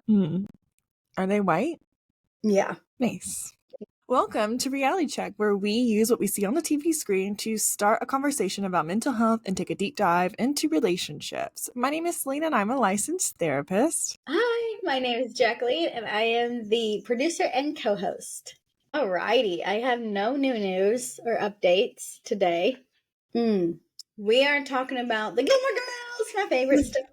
Are they white? Yeah. Nice. Welcome to Reality Check, where we use what we see on the TV screen to start a conversation about mental health and take a deep dive into relationships. My name is Selena and I'm a licensed therapist. Hi, my name is Jacqueline and I am the producer and co-host. Alrighty, I have no new news or updates today. We are talking about the Gilmore Girls, my favorite stuff.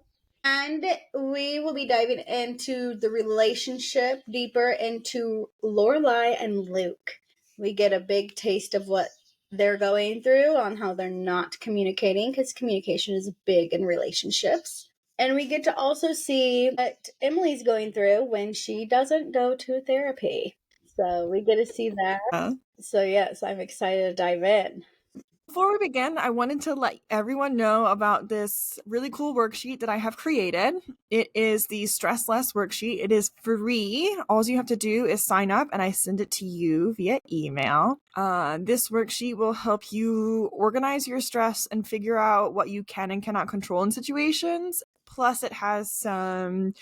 And we will be diving into the relationship deeper into Lorelai and Luke. We get a big taste of what they're going through on how they're not communicating, because communication is big in relationships. And we get to also see what Emily's going through when she doesn't go to therapy. So we get to see that. So yes, I'm excited to dive in. Before we begin, I wanted to let everyone know about this really cool worksheet that I have created. It is the Stress Less worksheet. It is free. All you have to do is sign up and I send it to you via email. This worksheet will help you organize your stress and figure out what you can and cannot control in situations. Plus, it has some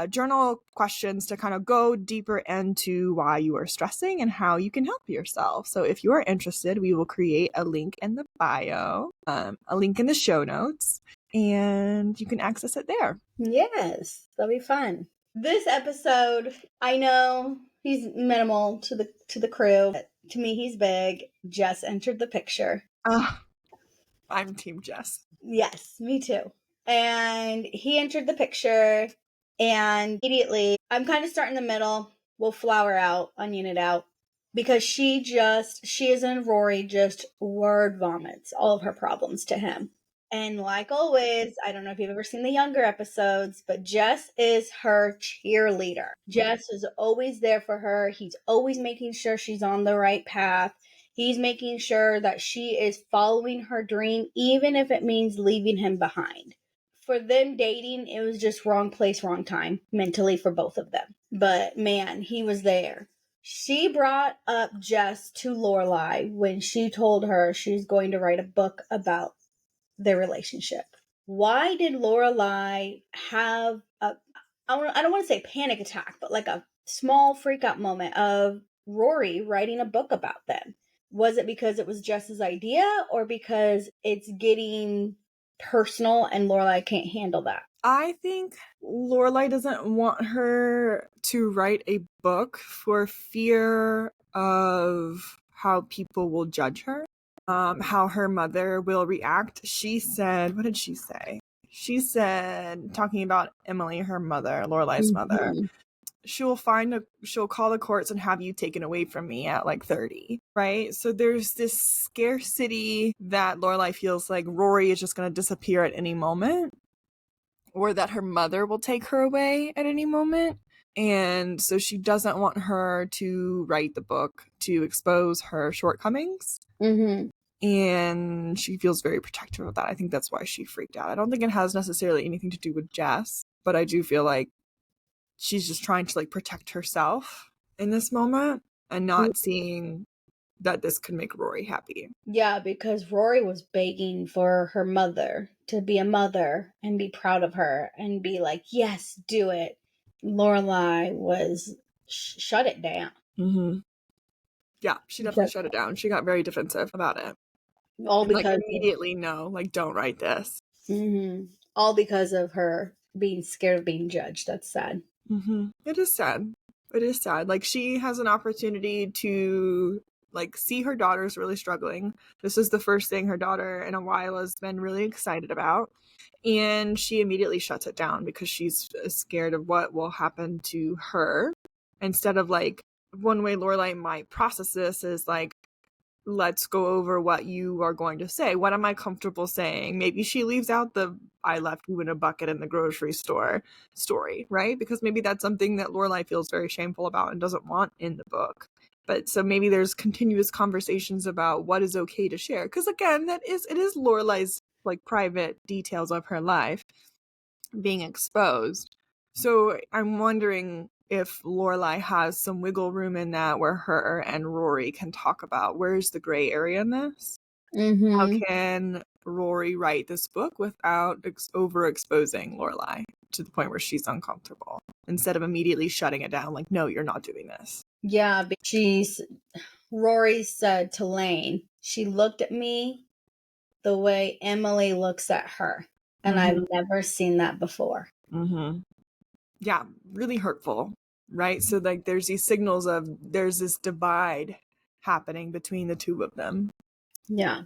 journal questions to kind of go deeper into why you are stressing and how you can help yourself. So if you are interested, we will create a link in the bio, a link in the show notes, and you can access it there. Yes, that'll be fun. This episode, I know he's minimal to the crew. To me, he's big. Jess entered the picture. I'm Team Jess. Yes, me too. And he entered the picture, and immediately, I'm kind of starting in the middle. We'll flower out, onion it out, because she is in Rory just word vomits all of her problems to him. And like always, I don't know if you've ever seen the younger episodes, but Jess is her cheerleader. Jess is always there for her. He's always making sure she's on the right path. He's making sure that she is following her dream, even if it means leaving him behind. For them dating, it was just wrong place, wrong time, mentally for both of them. But man, he was there. She brought up Jess to Lorelai when she told her she's going to write a book about their relationship. Why did Lorelai have I don't want to say panic attack, but like a small freak out moment of Rory writing a book about them? Was it because it was Jess's idea, or because it's getting personal and Lorelai can't handle that? I think Lorelai doesn't want her to write a book for fear of how people will judge her. How her mother will react. She said, what did she say? She said, talking about Emily, her mother, Lorelai's mother, she'll call the courts and have you taken away from me at like 30, right? So there's this scarcity that Lorelai feels like Rory is just going to disappear at any moment, or that her mother will take her away at any moment. And so she doesn't want her to write the book to expose her shortcomings. And she feels very protective of that. I think that's why she freaked out. I don't think it has necessarily anything to do with Jess, but I do feel like she's just trying to like protect herself in this moment and not seeing that this could make Rory happy. Yeah, because Rory was begging for her mother to be a mother and be proud of her and be like, yes, do it. Lorelai was shut it down. Yeah, she definitely shut it down. She got very defensive about it. All and, because like, immediately no, like, don't write this. All because of her being scared of being judged. That's sad. It is sad. It is sad. Like, she has an opportunity to like see her daughter's really struggling. This is the first thing her daughter in a while has been really excited about. And she immediately shuts it down because she's scared of what will happen to her. Instead of like, one way Lorelai might process this is like, let's go over what you are going to say. What am I comfortable saying? Maybe she leaves out the I left you in a bucket in the grocery store story, right? Because maybe that's something that Lorelai feels very shameful about and doesn't want in the book. But so maybe there's continuous conversations about what is okay to share. Because again, it is Lorelai's like private details of her life being exposed. So I'm wondering if Lorelai has some wiggle room in that where her and Rory can talk about where's the gray area in this. How can Rory write this book without overexposing Lorelai to the point where she's uncomfortable, instead of immediately shutting it down, like, no, you're not doing this. Yeah, Rory said to Lane, she looked at me the way Emily looks at her. And I've never seen that before. Yeah, really hurtful, right? So like there's these signals of there's this divide happening between the two of them. Yeah.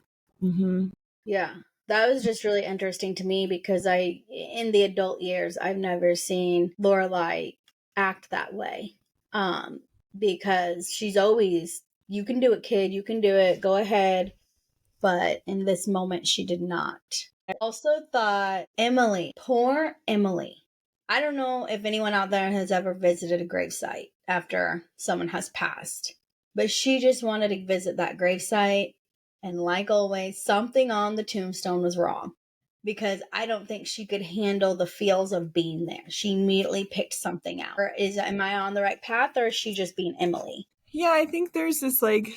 Yeah. That was just really interesting to me because in the adult years, I've never seen Lorelai act that way. Because she's always, you can do it, kid, you can do it, go ahead. But in this moment, she did not. I also thought poor Emily. I don't know if anyone out there has ever visited a gravesite after someone has passed, but she just wanted to visit that gravesite. And like always, something on the tombstone was wrong because I don't think she could handle the feels of being there. She immediately picked something out. Am I on the right path, or is she just being Emily? Yeah, I think there's this like,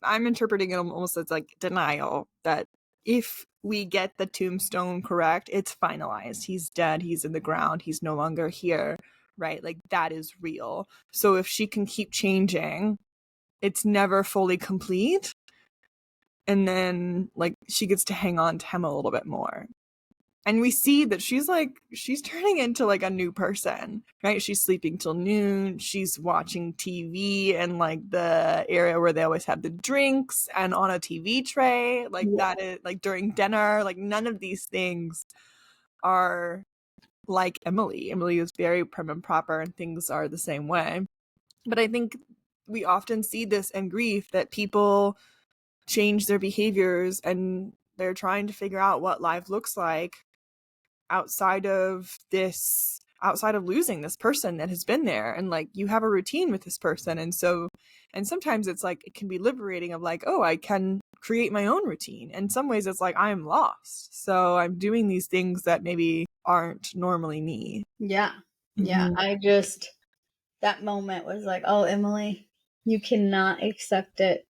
I'm interpreting it almost as like denial that if we get the tombstone correct, it's finalized. He's dead. He's in the ground. He's no longer here, right? Like that is real. So if she can keep changing, it's never fully complete. And then like she gets to hang on to him a little bit more. And we see that she's turning into like a new person, right? She's sleeping till noon. She's watching TV and like the area where they always have the drinks and on a TV tray. Like that is like during dinner, like none of these things are like Emily. Emily is very prim and proper and things are the same way. But I think we often see this in grief that people change their behaviors and they're trying to figure out what life looks like outside of losing this person that has been there, and like you have a routine with this person, and sometimes it's like it can be liberating of like, oh, I can create my own routine. In some ways it's like I'm lost, so I'm doing these things that maybe aren't normally me. Yeah that moment was like, oh, Emily, you cannot accept it.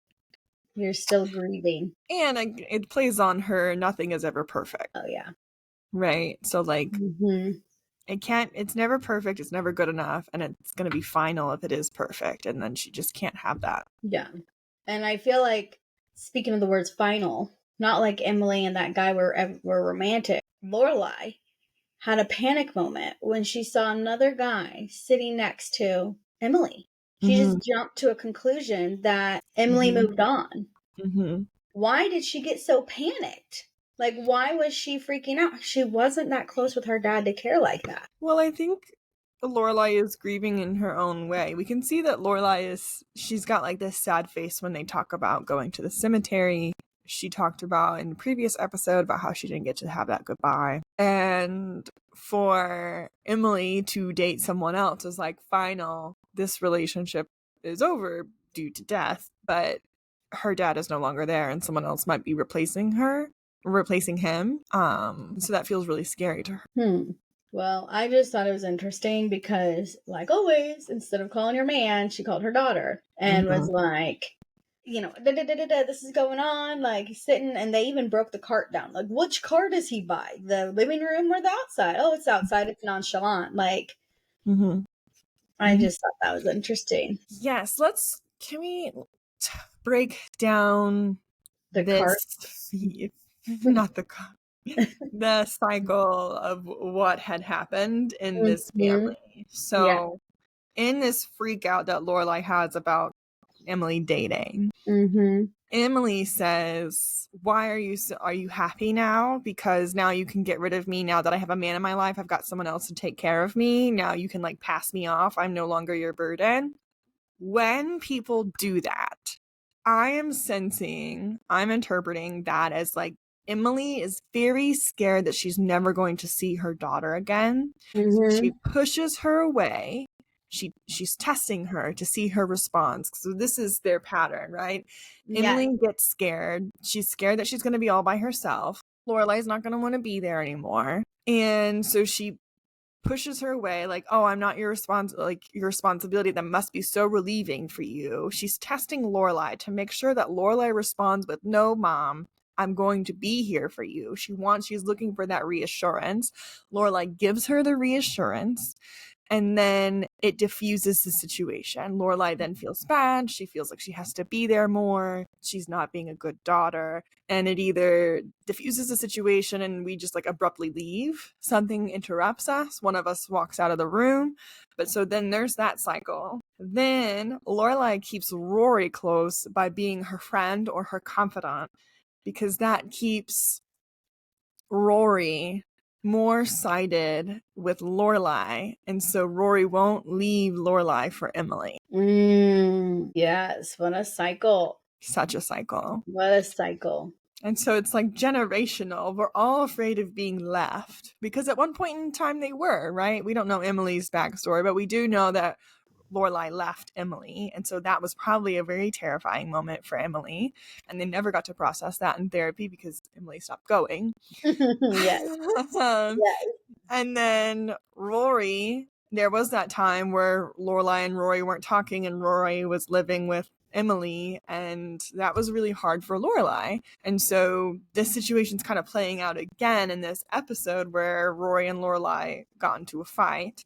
You're still grieving. And it plays on her nothing is ever perfect. Oh yeah. Right. So like it's never perfect, it's never good enough, and it's going to be final if it is perfect, and then she just can't have that. Yeah. And I feel like, speaking of the words final, not like Emily and that guy were romantic. Lorelai had a panic moment when she saw another guy sitting next to Emily. She just jumped to a conclusion that Emily moved on. Why did she get so panicked? Like, why was she freaking out? She wasn't that close with her dad to care like that. Well, I think Lorelai is grieving in her own way. We can see that she's got like this sad face when they talk about going to the cemetery. She talked about in the previous episode about how she didn't get to have that goodbye. And for Emily to date someone else is like final. This relationship is over due to death, but her dad is no longer there and someone else might be replacing him. So that feels really scary to her. Well, I just thought it was interesting because, like always, instead of calling her man, she called her daughter and was like, this is going on, like sitting, and they even broke the cart down. Like, which cart does he buy? The living room or the outside? Oh, it's outside. It's nonchalant. Like, I just thought that was interesting. Yes, can we break down the cart? Not the cart. The cycle of what had happened in this family. So in this freak out that Lorelai has about Emily dating, Emily says, why are you happy now? Because now you can get rid of me. Now that I have a man in my life, I've got someone else to take care of me. Now you can like pass me off. I'm no longer your burden. When people do that, I'm interpreting that as like Emily is very scared that she's never going to see her daughter again. So she pushes her away. She's testing her to see her response. So this is their pattern, right? Emily gets scared. She's scared that she's going to be all by herself. Lorelai's not going to want to be there anymore. And so she pushes her away, like, oh, I'm not your responsibility. That must be so relieving for you. She's testing Lorelai to make sure that Lorelai responds with, no, mom, I'm going to be here for you. She's looking for that reassurance. Lorelai gives her the reassurance, and then it diffuses the situation. Lorelai then feels bad. She feels like she has to be there more. She's not being a good daughter. And it either diffuses the situation and we just like abruptly leave. Something interrupts us. One of us walks out of the room. But so then there's that cycle. Then Lorelai keeps Rory close by being her friend or her confidant, because that keeps Rory more sided with Lorelai, and so Rory won't leave Lorelai for Emily. Yes, what a cycle. Such a cycle. What a cycle. And so it's like generational. We're all afraid of being left, because at one point in time they were, right? We don't know Emily's backstory, but we do know that Lorelai left Emily, and so that was probably a very terrifying moment for Emily, and they never got to process that in therapy because Emily stopped going. Yes. um, Yes. And then Rory, there was that time where Lorelai and Rory weren't talking, and Rory was living with Emily, and that was really hard for Lorelai. And so this situation's kind of playing out again in this episode where Rory and Lorelai got into a fight.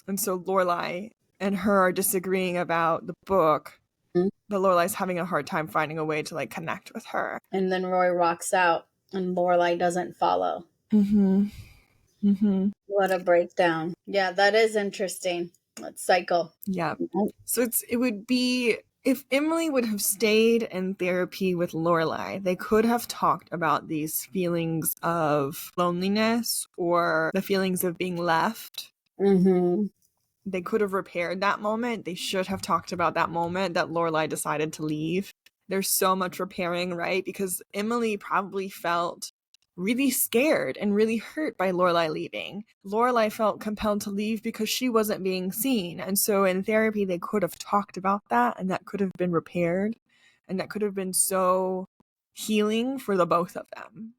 And so Lorelai and her are disagreeing about the book. But Lorelai's having a hard time finding a way to like connect with her. And then Rory rocks out and Lorelai doesn't follow. Mm-hmm. Mm-hmm. What a breakdown. Yeah, that is interesting. Let's cycle. Yeah. So it would be, if Emily would have stayed in therapy with Lorelai, they could have talked about these feelings of loneliness or the feelings of being left. Mm-hmm. They could have repaired that moment. They should have talked about that moment that Lorelai decided to leave. There's so much repairing, right? Because Emily probably felt really scared and really hurt by Lorelai leaving. Lorelai felt compelled to leave because she wasn't being seen. And so in therapy, they could have talked about that, and that could have been repaired. And that could have been so healing for the both of them.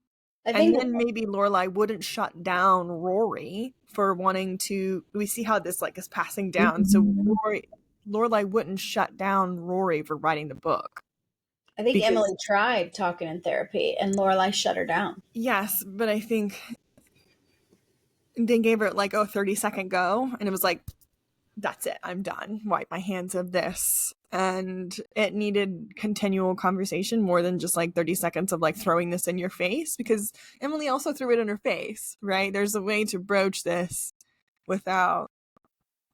And then maybe Lorelai wouldn't shut down Rory for wanting to. We see how this like is passing down. So Lorelai wouldn't shut down Rory for writing the book. I think Emily tried talking in therapy and Lorelai shut her down. Yes, but I think they gave her like a 30-second go, and it was like, that's it, I'm done. Wipe my hands of this. And it needed continual conversation more than just like 30 seconds of like throwing this in your face, because Emily also threw it in her face, right? There's a way to broach this without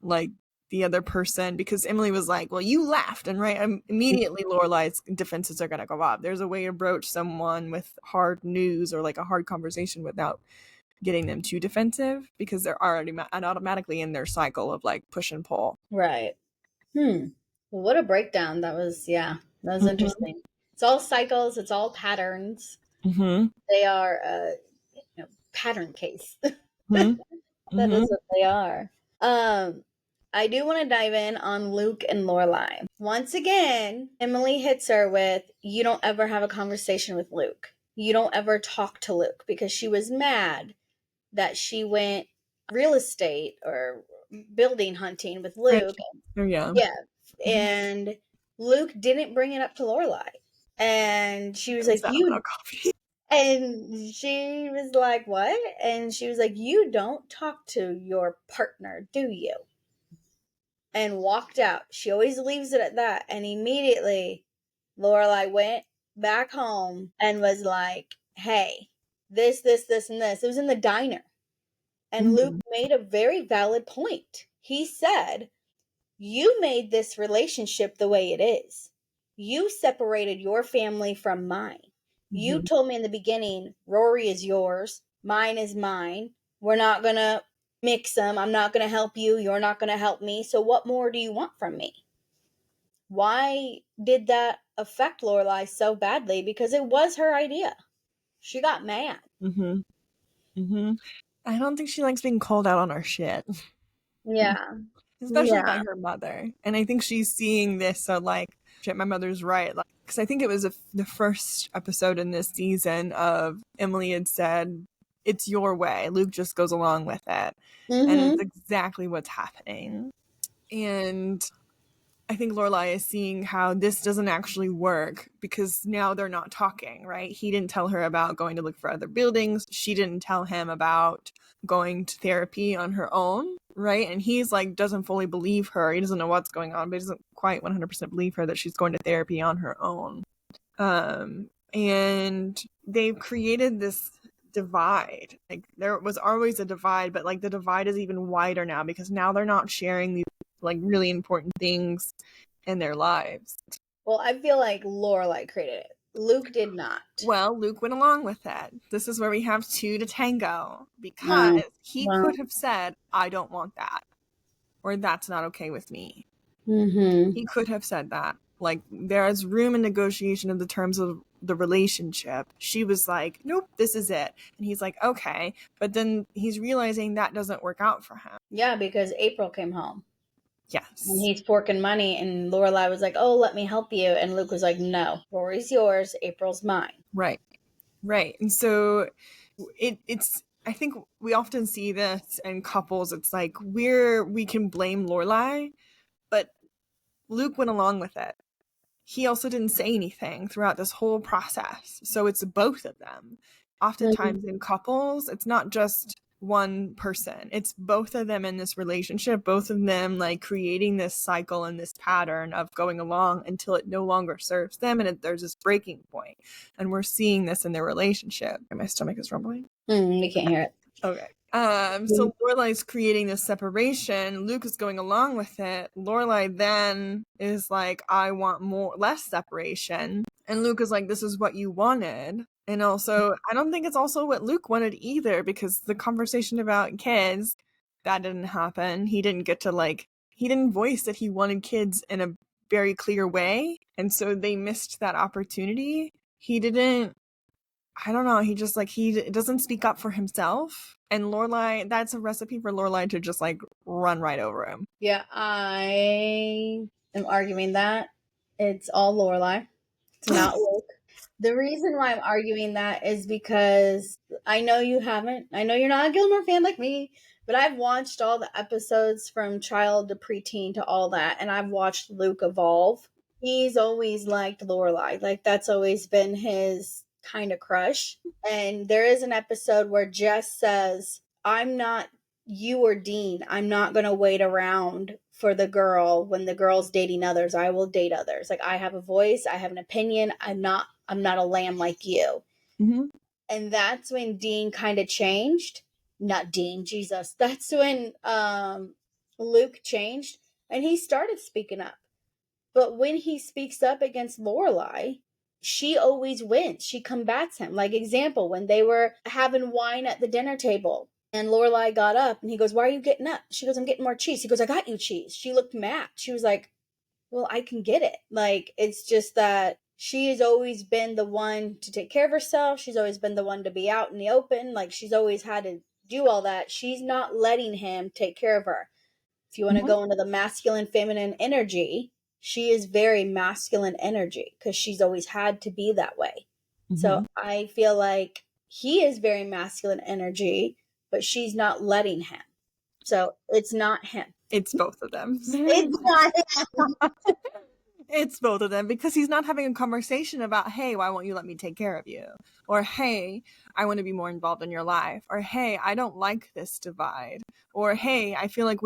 like the other person, because Emily was like, well, you left, and right immediately Lorelai's defenses are going to go up. There's a way to broach someone with hard news or like a hard conversation without getting them too defensive, because they're already automatically in their cycle of like push and pull. Right. Well, what a breakdown. That was interesting. It's all cycles. It's all patterns. They are a pattern case. That is what they are. I do want to dive in on Luke and Lorelai. Once again, Emily hits her with, you don't ever have a conversation with Luke. You don't ever talk to Luke, because she was mad that she went real estate or building hunting with Luke. Yeah. And Luke didn't bring it up to Lorelai. And she was like, and she was like, what? And she was like, you don't talk to your partner, do you? And walked out. She always leaves it at that. And immediately Lorelai went back home and was like, hey, this, and this. It was in the diner. And Luke made a very valid point. He said, you made this relationship the way it is. You separated your family from mine. You told me in the beginning, Rory is yours, mine is mine. We're not going to mix them. I'm not going to help you. You're not going to help me. So what more do you want from me? Why did that affect Lorelai so badly? Because it was her idea. She got mad. I don't think she likes being called out on her shit. Yeah. Especially by her mother. And I think she's seeing this, so like, shit, my mother's right. Like, because I think it was the first episode in this season of Emily had said, it's your way. Luke just goes along with it. And it's exactly what's happening. And I think Lorelai is seeing how this doesn't actually work because now they're not talking, right? He didn't tell her about going to look for other buildings. She didn't tell him about going to therapy on her own, right? And he's like, doesn't fully believe her. He doesn't know what's going on, but he doesn't quite 100% believe her that she's going to therapy on her own. And they've created this divide. Like, there was always a divide, but like the divide is even wider now because now they're not sharing these like really important things in their lives. Well, I feel like Lorelai created it. Luke did not. Well, Luke went along with it. This is where we have two to tango because he could have said, I don't want that, or that's not okay with me. He could have said that. Like, there's room in negotiation of the terms of the relationship. She was like, nope, this is it. And he's like, okay. But then he's realizing that doesn't work out for him. Yeah, because April came home. Yes. And he's forking money, and Lorelai was like, oh, let me help you. And Luke was like, no, Rory's yours, April's mine. Right. And so it's I think we often see this in couples. It's like we can blame Lorelai, but Luke went along with it. He also didn't say anything throughout this whole process. So it's both of them. Oftentimes in couples, it's not just one person. It's both of them in this relationship, both of them like creating this cycle and this pattern of going along until it no longer serves them and there's this breaking point. And we're seeing this in their relationship. My stomach is rumbling. We can't hear it. Okay. So Lorelai's creating this separation. Luke is going along with it. Lorelai then is like, I want less separation. And Luke is like, this is what you wanted. And also, I don't think it's also what Luke wanted either, because the conversation about kids, that didn't happen. He didn't get to he didn't voice that he wanted kids in a very clear way. And so they missed that opportunity. He didn't, I don't know. He just he doesn't speak up for himself. And Lorelai, that's a recipe for Lorelai to just run right over him. Yeah, I am arguing that it's all Lorelai. It's not Luke. The reason why I'm arguing that is because I know you haven't. I know you're not a Gilmore fan like me, but I've watched all the episodes from child to preteen to all that, and I've watched Luke evolve. He's always liked Lorelai. Like, that's always been his kind of crush. And there is an episode where Jess says, I'm not you or Dean. I'm not going to wait around for the girl when the girl's dating others. I will date others. Like, I have a voice. I have an opinion. I'm not a lamb like you. Mm-hmm. And that's when Dean kind of changed. Not Dean, Jesus. That's when Luke changed and he started speaking up. But when he speaks up against Lorelai, she always wins. She combats him. Like, example, when they were having wine at the dinner table and Lorelai got up and he goes, why are you getting up? She goes, I'm getting more cheese. He goes, I got you cheese. She looked mad. She was like, well, I can get it. Like, it's just that she has always been the one to take care of herself. She's always been the one to be out in the open. Like, she's always had to do all that. She's not letting him take care of her. If you want to go into the masculine, feminine energy, she is very masculine energy because she's always had to be that way. Mm-hmm. So I feel like he is very masculine energy, but she's not letting him. So it's not him. It's both of them. It's not him. It's both of them, because he's not having a conversation about, hey, why won't you let me take care of you? Or, hey, I want to be more involved in your life. Or, hey, I don't like this divide. Or, hey, I feel like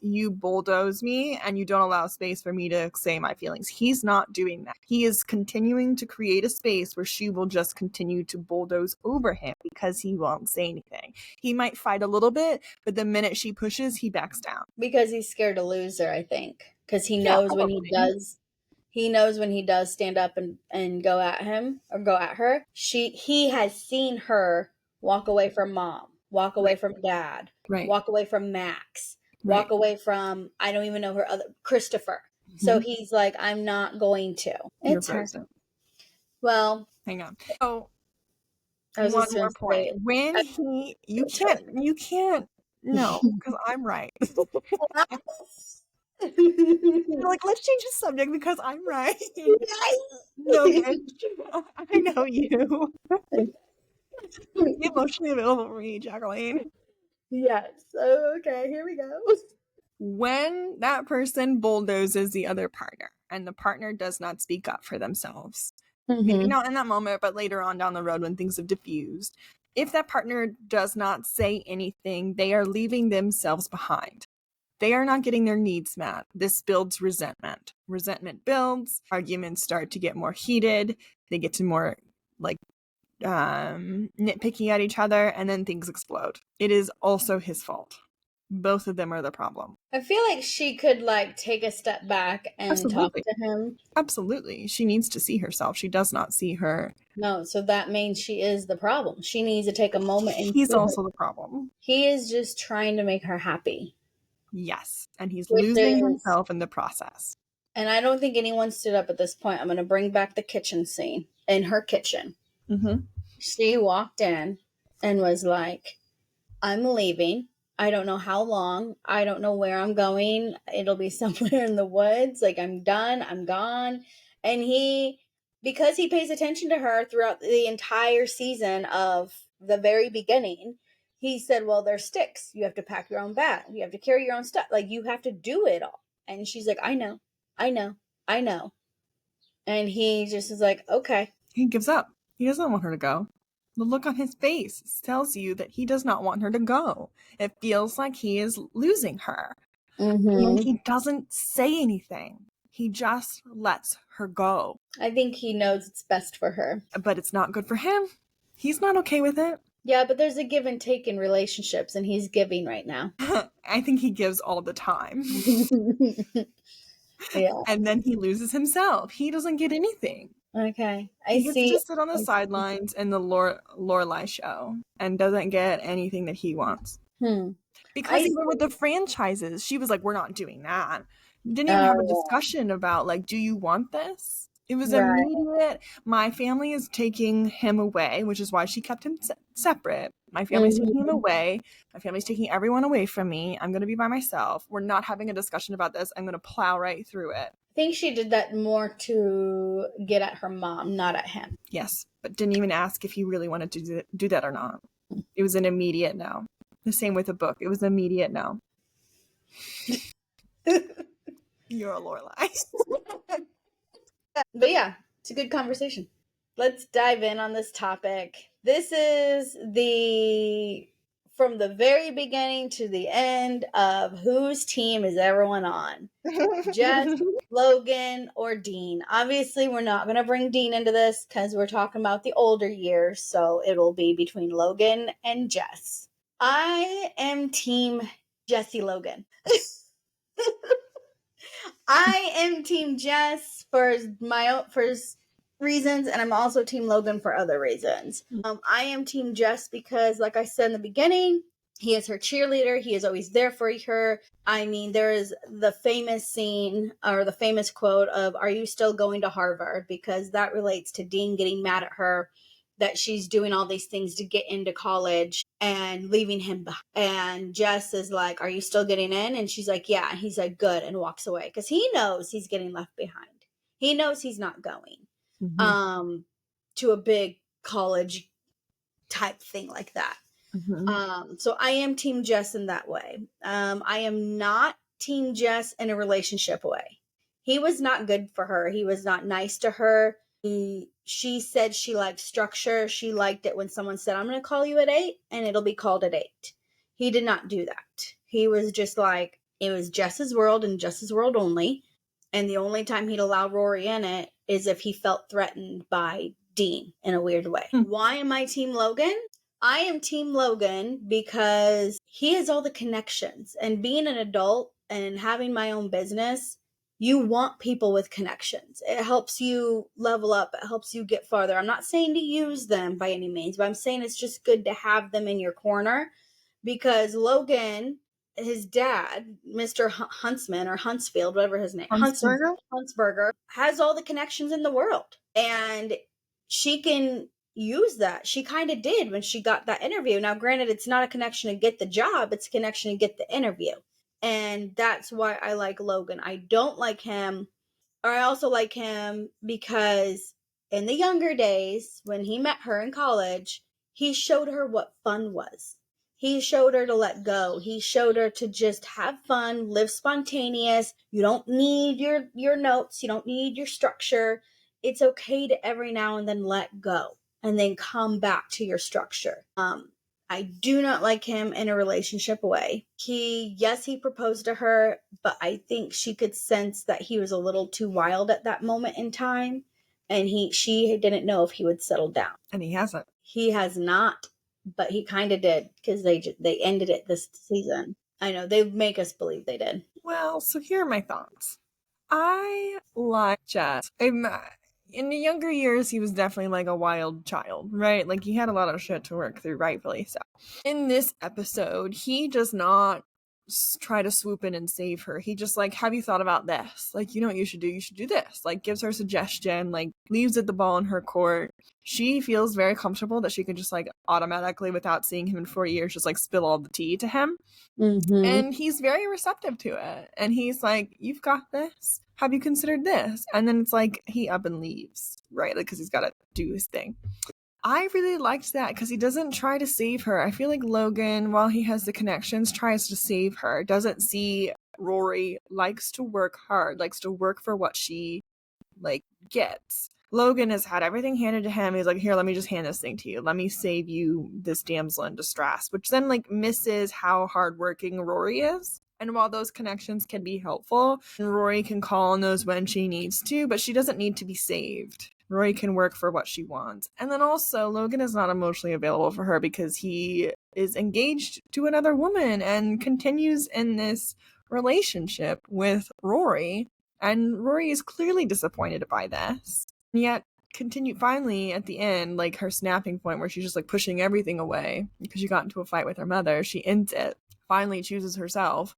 you bulldoze me and you don't allow space for me to say my feelings. He's not doing that. He is continuing to create a space where she will just continue to bulldoze over him because he won't say anything. He might fight a little bit, but the minute she pushes, he backs down. Because he's scared to lose her, I think. Because he knows when he does. He knows when he does stand up and go at him or go at her. He has seen her walk away from mom, walk away from dad, walk away from Max, walk away from, I don't even know her other, Christopher. Mm-hmm. So he's like, I'm not going to. It's her. Well, hang on. Oh, one more point. When you can't, no, because I'm right. Like, let's change the subject because I'm right. No, I know you. Be emotionally available for me, Jacqueline. Yes. Okay, here we go. when that person bulldozes the other partner and the partner does not speak up for themselves, maybe not in that moment, but later on down the road when things have diffused, if that partner does not say anything, they are leaving themselves behind. They are not getting their needs met. This builds resentment. Resentment builds, arguments start to get more heated, they get to more like nitpicking at each other, and then things explode. It is also his fault. Both of them are the problem. I feel like she could like take a step back and talk Absolutely. to him. Absolutely. She needs to see herself. She does not see her. No, so that means she is the problem. She needs to take a moment and He's see her. also the problem. He is just trying to make her happy. Yes. And he's Which losing is, himself in the process. and I don't think anyone stood up at this point. I'm going to bring back the kitchen scene. In her kitchen, she walked in and was like, I'm leaving. I don't know how long. I don't know where I'm going. It'll be somewhere in the woods. Like, I'm done. I'm gone. And because he pays attention to her throughout the entire season of the very beginning, he said, well, there's sticks. You have to pack your own bag. You have to carry your own stuff. Like, you have to do it all. And she's like, I know. I know. I know. And he just is like, okay. He gives up. He doesn't want her to go. The look on his face tells you that he does not want her to go. It feels like he is losing her. And he doesn't say anything. He just lets her go. I think he knows it's best for her. But it's not good for him. He's not okay with it. Yeah, but there's a give and take in relationships, and he's giving right now. I think he gives all the time. Yeah. And then he loses himself. He doesn't get anything. Okay. He gets to sit on the sidelines in the Lorelai show and doesn't get anything that he wants. Because even with the franchises, she was like, we're not doing that. Didn't even have a discussion about, like, do you want this? It was immediate. My family is taking him away, which is why she kept him separate. My family's taking him away. My family's taking everyone away from me. I'm going to be by myself. We're not having a discussion about this. I'm going to plow right through it. I think she did that more to get at her mom, not at him. Yes, but didn't even ask if he really wanted to do that or not. It was an immediate no. The same with the book. It was an immediate no. You're a Lorelai. But yeah, it's a good conversation. Let's dive in on this topic. This is from the very beginning to the end of whose team is everyone on. Jess, Logan, or Dean. Obviously, we're not going to bring Dean into this because we're talking about the older years, so it'll be between Logan and Jess. I am team Jesse Logan. I am team Jess for his reasons, and I'm also team Logan for other reasons. I am team Jess because, like I said in the beginning, he is her cheerleader. He is always there for her. I mean, there is the famous scene or the famous quote of, "Are you still going to Harvard?" Because that relates to Dean getting mad at her that she's doing all these things to get into college and leaving him behind. And Jess is like, "Are you still getting in?" And she's like, "Yeah." And he's like, "Good," and walks away because he knows he's getting left behind. He knows he's not going to a big college type thing like that. So I am team Jess in that way. I am not team Jess in a relationship way. He was not good for her. He was not nice to her. She said she liked structure. She liked it when someone said, "I'm going to call you at 8 and it'll be called at 8. He did not do that. He was just like, it was Jess's world and Jess's world only. And the only time he'd allow Rory in it is if he felt threatened by Dean in a weird way. Why am I team Logan? I am team Logan because he has all the connections. And being an adult and having my own business, you want people with connections. It helps you level up. It helps you get farther. I'm not saying to use them by any means, but I'm saying it's just good to have them in your corner because Logan, his dad, Mr. Huntsman or Huntsfield, whatever his name, Huntsberger, has all the connections in the world. And she can use that. She kind of did when she got that interview. Now, granted, it's not a connection to get the job, it's a connection to get the interview. And that's why I like Logan. I don't like him, or I also like him because in the younger days, when he met her in college, he showed her what fun was. He showed her to let go. He showed her to just have fun, live spontaneous. You don't need your notes. You don't need your structure. It's okay to every now and then let go and then come back to your structure. I do not like him in a relationship way. He proposed to her, but I think she could sense that he was a little too wild at that moment in time, and she didn't know if he would settle down. And he hasn't. He has not, but he kind of did, because they ended it this season. I know, they make us believe they did. Well, so here are my thoughts. I like Jess. In the younger years, he was definitely like a wild child, right? Like he had a lot of shit to work through, rightfully so. In this episode, he does not try to swoop in and save her. He just like, have you thought about this? Like, you know what you should do? You should do this. Like, gives her a suggestion, like leaves it the ball in her court. She feels very comfortable that she can just like automatically, without seeing him in 4 years, just like spill all the tea to him. Mm-hmm. And he's very receptive to it. And he's like, you've got this. Have you considered this? And then it's like he up and leaves, right? Like, because he's got to do his thing. I really liked that because he doesn't try to save her. I feel like Logan, while he has the connections, tries to save her. Doesn't see Rory, likes to work hard, likes to work for what she like gets. Logan has had everything handed to him. He's like, here, let me just hand this thing to you. Let me save you this damsel in distress, which then like misses how hardworking Rory is. And while those connections can be helpful, Rory can call on those when she needs to, but she doesn't need to be saved. Rory can work for what she wants. And then also, Logan is not emotionally available for her because he is engaged to another woman and continues in this relationship with Rory. And Rory is clearly disappointed by this. And yet, finally at the end, like her snapping point where she's just like pushing everything away because she got into a fight with her mother, she ends it. Finally chooses herself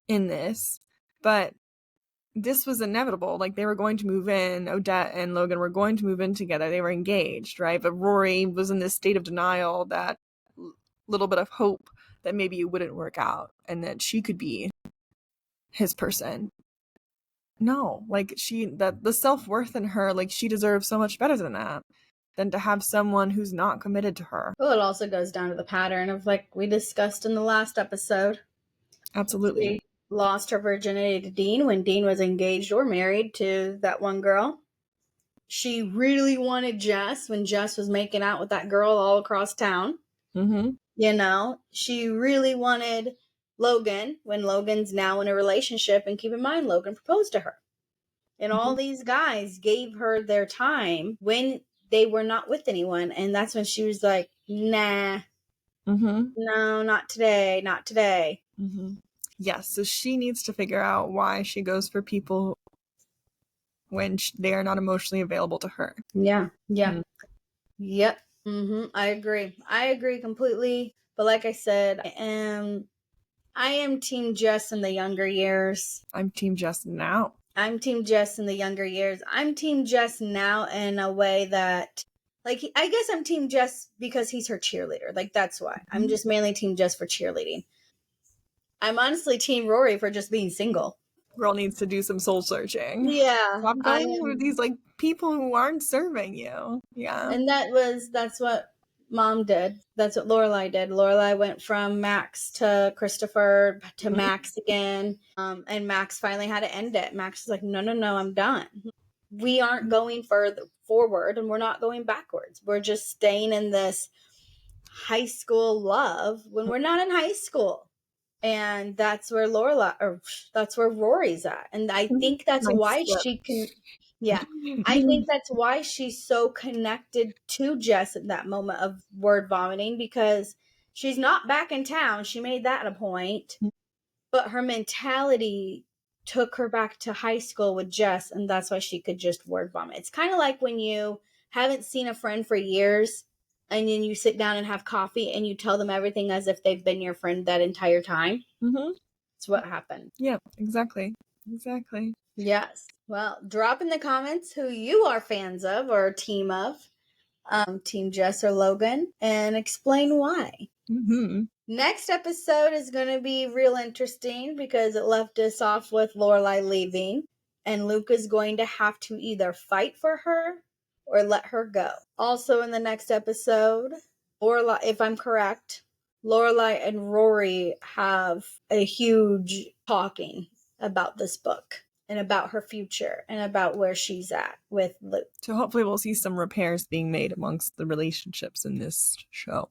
in this. But this was inevitable. Like they were going to move in. Odette and Logan were going to move in together. They were engaged, right? But Rory was in this state of denial, that little bit of hope that maybe it wouldn't work out and that she could be his person. No, like the self-worth in her, like she deserves so much better than that, than to have someone who's not committed to her. Well, it also goes down to the pattern of, like we discussed in the last episode. Absolutely. She lost her virginity to Dean when Dean was engaged or married to that one girl. She really wanted Jess when Jess was making out with that girl all across town. Mm-hmm. You know, she really wanted Logan when Logan's now in a relationship, and keep in mind, Logan proposed to her. And all these guys gave her their time when they were not with anyone. And that's when she was like, nah, no, not today, not today. Yes, so she needs to figure out why she goes for people when they are not emotionally available to her. Yeah. Yep. I agree completely. But like I said, I am Team Jess in the younger years. I'm Team Jess now. I'm Team Jess in the younger years. I'm Team Jess now in a way that, like, I guess I'm Team Jess because he's her cheerleader. Like, that's why. I'm just mainly Team Jess for cheerleading. I'm honestly Team Rory for just being single. Girl needs to do some soul searching. Yeah. Stop going with these like people who aren't serving you. Yeah. And that's what Mom did. That's what Lorelai did. Lorelai went from Max to Christopher to Max again. And Max finally had to end it. Max was like, no, I'm done. We aren't going further forward and we're not going backwards. We're just staying in this high school love when we're not in high school. And that's where that's where Rory's at. And I think that's why she can, I think that's why she's so connected to Jess at that moment of word vomiting, because she's not back in town. She made that a point, but her mentality took her back to high school with Jess, and that's why she could just word vomit. It's kind of like when you haven't seen a friend for years and then you sit down and have coffee and you tell them everything as if they've been your friend that entire time. It's what happened. Yeah, exactly. Yes. Well, drop in the comments who you are fans of or team of, Team Jess or Logan, and explain why. Next episode is going to be real interesting because it left us off with Lorelai leaving, and Luke is going to have to either fight for her or let her go. Also in the next episode, or if I'm correct, Lorelai and Rory have a huge talking about this book and about her future and about where she's at with Luke. So hopefully we'll see some repairs being made amongst the relationships in this show.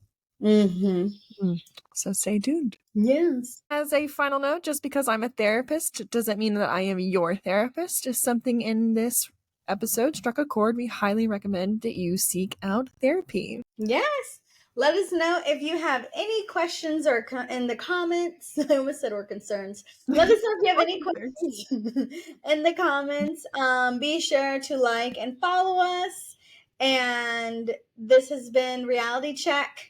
So stay tuned. Yes. As a final note, just because I'm a therapist doesn't mean that I am your therapist. If something in this episode struck a chord, we highly recommend that you seek out therapy. Yes. Let us know if you have any questions or in the comments. I almost said or concerns. Let us know if you have any questions in the comments. Be sure to like and follow us. And this has been Reality Check.